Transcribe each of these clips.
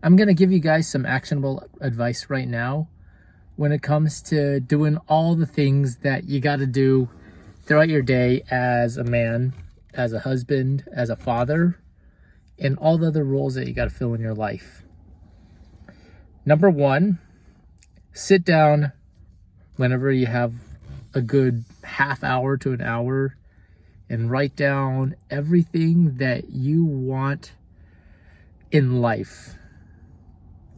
I'm going to give you guys some actionable advice right now when it comes to doing all the things that you got to do throughout your day as a man, as a husband, as a father, and all the other roles that you got to fill in your life. Number one, sit down whenever you have a good half hour to an hour and write down everything that you want in life.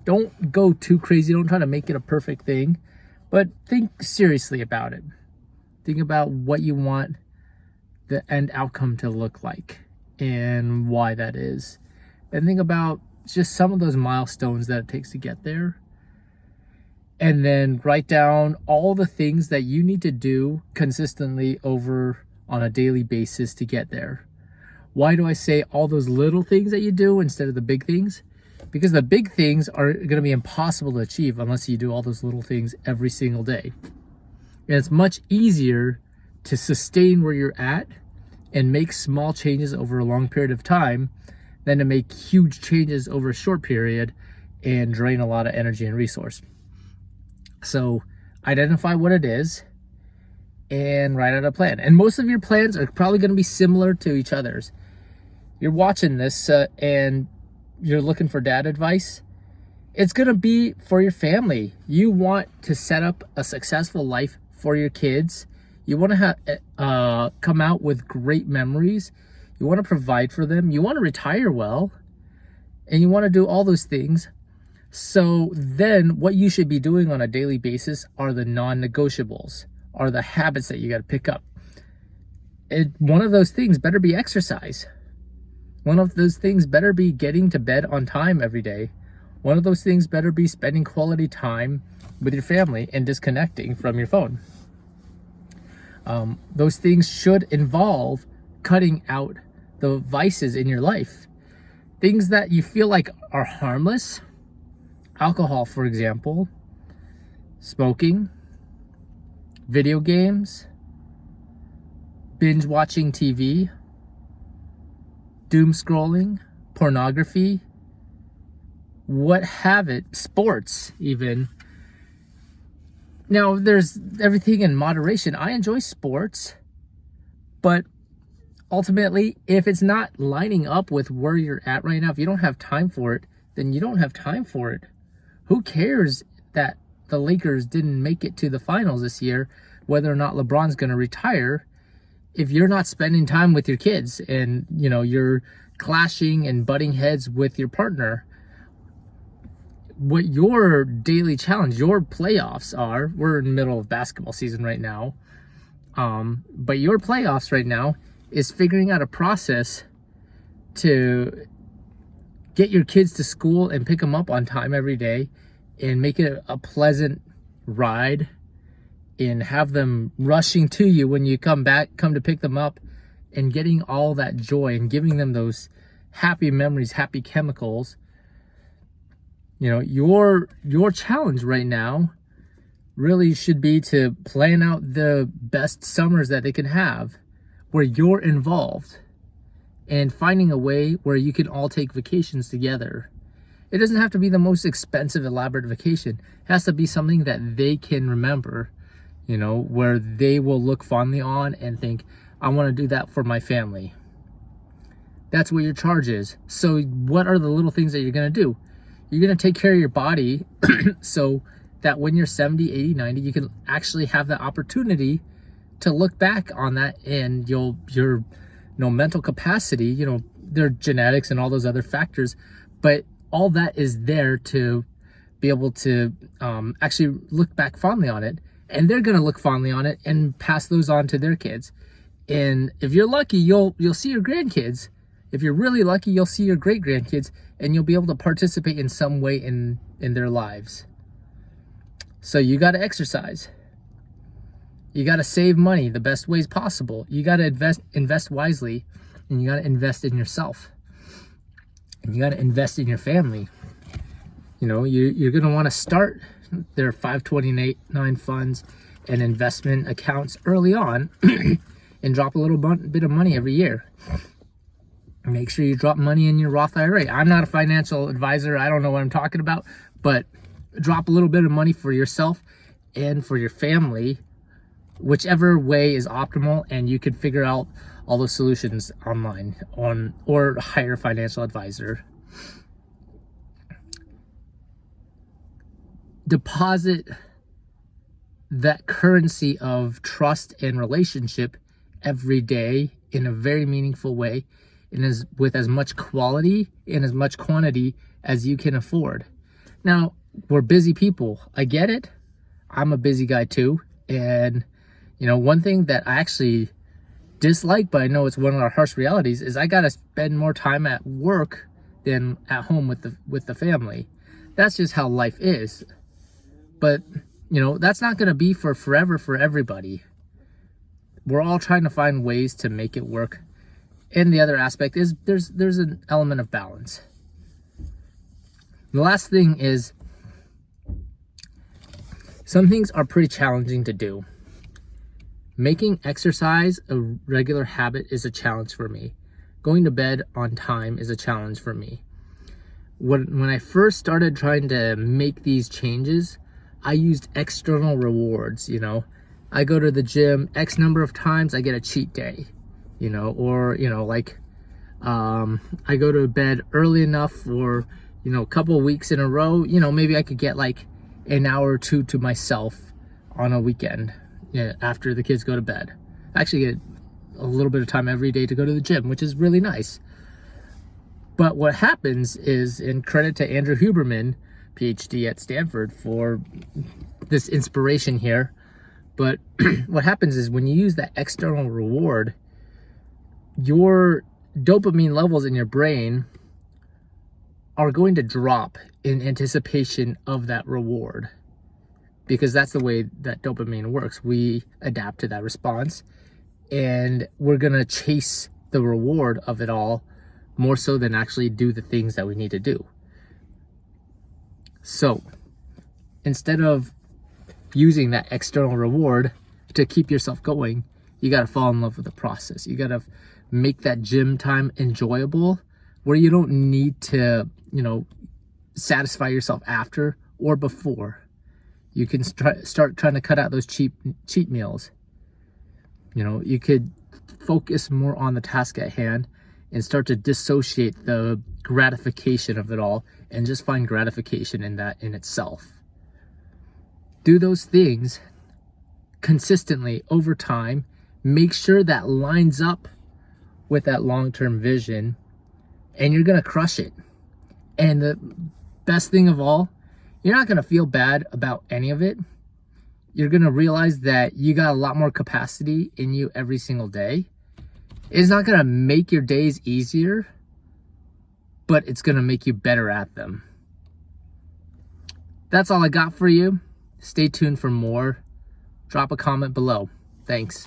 Don't go too crazy. Don't try to make it a perfect thing, but think seriously about it. Think about what you want the end outcome to look like and why that is. And think about just some of those milestones that it takes to get there. And then write down all the things that you need to do consistently over on a daily basis to get there. Why do I say all those little things that you do instead of the big things? Because the big things are going to be impossible to achieve unless you do all those little things every single day. And it's much easier to sustain where you're at and make small changes over a long period of time than to make huge changes over a short period and drain a lot of energy and resource. So identify what it is and write out a plan. And most of your plans are probably going to be similar to each other's. You're watching this and you're looking for dad advice. It's going to be for your family. You want to set up a successful life for your kids. You want to come out with great memories. You want to provide for them. You want to retire well. And you want to do all those things. So then what you should be doing on a daily basis are the non-negotiables, are the habits that you got to pick up. One of those things better be exercise. One of those things better be getting to bed on time every day. One of those things better be spending quality time with your family and disconnecting from your phone. Those things should involve cutting out the vices in your life. Things that you feel like are harmless. Alcohol, for example. Smoking. Video games. Binge watching TV. Doom scrolling, pornography, what have it, sports even. Now, there's everything in moderation. I enjoy sports, but ultimately, if it's not lining up with where you're at right now, if you don't have time for it, then you don't have time for it. Who cares that the Lakers didn't make it to the finals this year, whether or not LeBron's going to retire, if you're not spending time with your kids and, you're clashing and butting heads with your partner? What your daily challenge, your playoffs are, we're in the middle of basketball season right now, but your playoffs right now is figuring out a process to get your kids to school and pick them up on time every day and make it a pleasant ride and have them rushing to you when you come to pick them up, and getting all that joy and giving them those happy memories, happy chemicals. Your challenge right now really should be to plan out the best summers that they can have where you're involved and finding a way where you can all take vacations together. It doesn't have to be the most expensive, elaborate vacation. It has to be something that they can remember, where they will look fondly on and think, I want to do that for my family. That's what your charge is. So what are the little things that you're going to do? You're going to take care of your body so that when you're 70, 80, 90, you can actually have the opportunity to look back on that, and your mental capacity, there are genetics and all those other factors, but all that is there to be able to actually look back fondly on it. And they're going to look fondly on it and pass those on to their kids. And if you're lucky, you'll see your grandkids. If you're really lucky, you'll see your great grandkids, and you'll be able to participate in some way in their lives. So you got to exercise. You got to save money the best ways possible. You got to invest wisely, and you got to invest in yourself. And you got to invest in your family. You're going to want to start their 529 funds and investment accounts early on and drop a little bit of money every year. make sure you drop money in your Roth IRA. I'm not a financial advisor. I don't know what I'm talking about, but drop a little bit of money for yourself and for your family, whichever way is optimal, and you can figure out all those solutions online or hire a financial advisor. Deposit that currency of trust and relationship every day in a very meaningful way, and with as much quality and as much quantity as you can afford. Now, we're busy people. I get it. I'm a busy guy too. And, one thing that I actually dislike, but I know it's one of our harsh realities, is I got to spend more time at work than at home with the family. That's just how life is. But, that's not going to be for forever for everybody. We're all trying to find ways to make it work. And the other aspect is there's an element of balance. The last thing is, some things are pretty challenging to do. Making exercise a regular habit is a challenge for me. Going to bed on time is a challenge for me. When I first started trying to make these changes, I used external rewards. I go to the gym X number of times, I get a cheat day, or I go to bed early enough for, a couple of weeks in a row, maybe I could get like an hour or two to myself on a weekend, after the kids go to bed. I actually get a little bit of time every day to go to the gym, which is really nice. But what happens is, and credit to Andrew Huberman, PhD at Stanford, for this inspiration here, but what happens is when you use that external reward, your dopamine levels in your brain are going to drop in anticipation of that reward, because that's the way that dopamine works. We adapt to that response, and we're going to chase the reward of it all more so than actually do the things that we need to do. So instead of using that external reward to keep yourself going, you got to fall in love with the process. You got to make that gym time enjoyable, where you don't need to, satisfy yourself after or before. You can start trying to cut out those cheat meals. You could focus more on the task at hand and start to dissociate the gratification of it all and just find gratification in that in itself. Do those things consistently over time. Make sure that lines up with that long-term vision, and you're going to crush it. And the best thing of all, you're not going to feel bad about any of it. You're going to realize that you got a lot more capacity in you every single day. It's not going to make your days easier, but it's going to make you better at them. That's all I got for you. Stay tuned for more. Drop a comment below. Thanks.